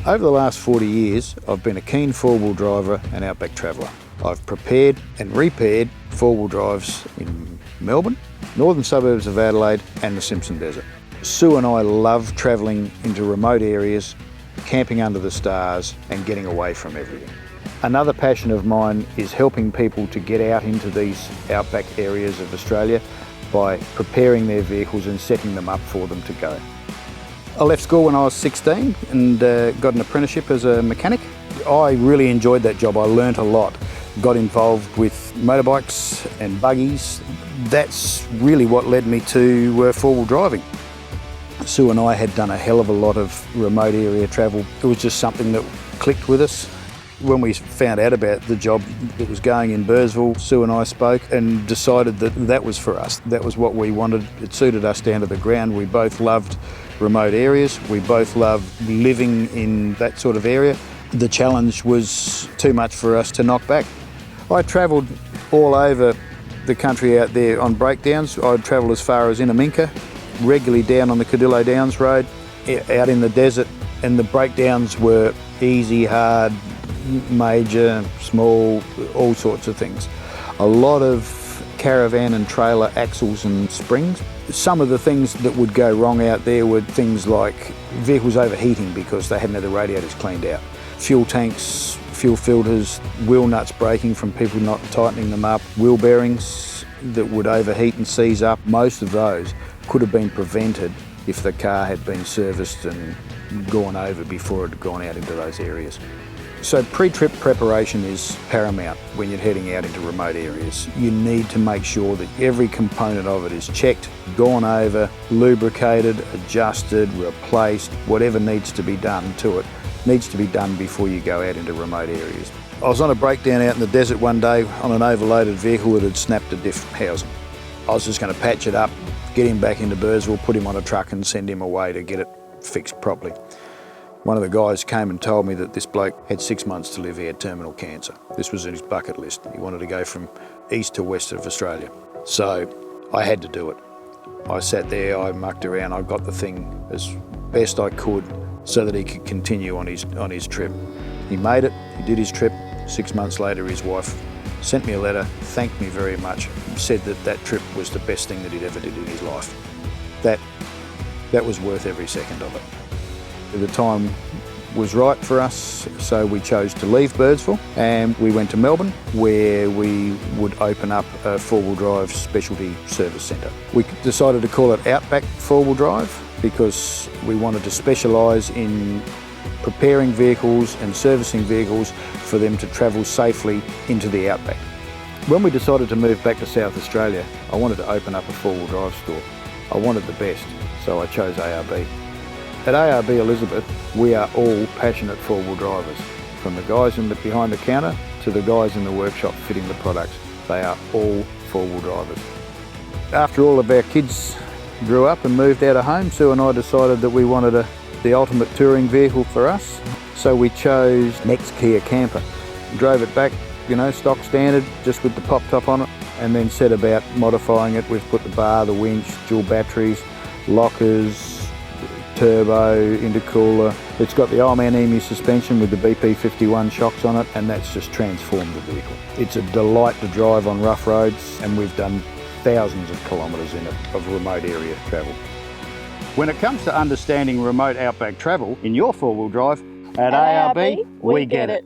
Over the last 40 years, I've been a keen four-wheel driver and outback traveller. I've prepared and repaired four-wheel drives in Melbourne, northern suburbs of Adelaide and the Simpson Desert. Sue and I love travelling into remote areas, camping under the stars and getting away from everything. Another passion of mine is helping people to get out into these outback areas of Australia by preparing their vehicles and setting them up for them to go. I left school when I was 16 and got an apprenticeship as a mechanic. I really enjoyed that job. I learnt a lot. Got involved with motorbikes and buggies. That's really what led me to four-wheel driving. Sue and I had done a hell of a lot of remote area travel. It was just something that clicked with us. When we found out about the job that was going in Burrsville, Sue and I spoke and decided that that was for us. That was what we wanted. It suited us down to the ground. We both loved remote areas. We both loved living in that sort of area. The challenge was too much for us to knock back. I travelled all over the country out there on breakdowns. I'd travel as far as Inaminka, regularly down on the Cadillo Downs Road, out in the desert, and the breakdowns were easy, hard, major, small, all sorts of things. A lot of caravan and trailer axles and springs. Some of the things that would go wrong out there were things like vehicles overheating because they hadn't had the radiators cleaned out, fuel tanks, fuel filters, wheel nuts breaking from people not tightening them up, wheel bearings that would overheat and seize up. Most of those could have been prevented if the car had been serviced and gone over before it had gone out into those areas. So pre-trip preparation is paramount when you're heading out into remote areas. You need to make sure that every component of it is checked, gone over, lubricated, adjusted, replaced. Whatever needs to be done to it needs to be done before you go out into remote areas. I was on a breakdown out in the desert one day on an overloaded vehicle that had snapped a diff housing. I was just going to patch it up, get him back into Burrsville, put him on a truck and send him away to get it fixed properly. One of the guys came and told me that this bloke had 6 months to live. He had terminal cancer. This was in his bucket list. He wanted to go from east to west of Australia. So I had to do it. I sat there, I mucked around, I got the thing as best I could so that he could continue on his trip. He made it, he did his trip. 6 months later, his wife sent me a letter, thanked me very much, said that that trip was the best thing that he'd ever did in his life. That was worth every second of it. The time was right for us, so we chose to leave Burrsville and we went to Melbourne, where we would open up a four-wheel drive specialty service centre. We decided to call it Outback Four-Wheel Drive because we wanted to specialise in preparing vehicles and servicing vehicles for them to travel safely into the outback. When we decided to move back to South Australia, I wanted to open up a four-wheel drive store. I wanted the best, so I chose ARB. At ARB Elizabeth, we are all passionate four-wheel drivers. From the guys behind the counter to the guys in the workshop fitting the products, they are all four-wheel drivers. After all of our kids grew up and moved out of home, Sue and I decided that we wanted the ultimate touring vehicle for us. So we chose Next Kia Camper. Drove it back, stock standard, just with the pop top on it, and then set about modifying it. We've put the bar, the winch, dual batteries, lockers, turbo, intercooler. It's got the Old Man Emu suspension with the BP51 shocks on it, and that's just transformed the vehicle. It's a delight to drive on rough roads, and we've done thousands of kilometres in it of remote area travel. When it comes to understanding remote outback travel in your four-wheel drive, at ARB, we get it.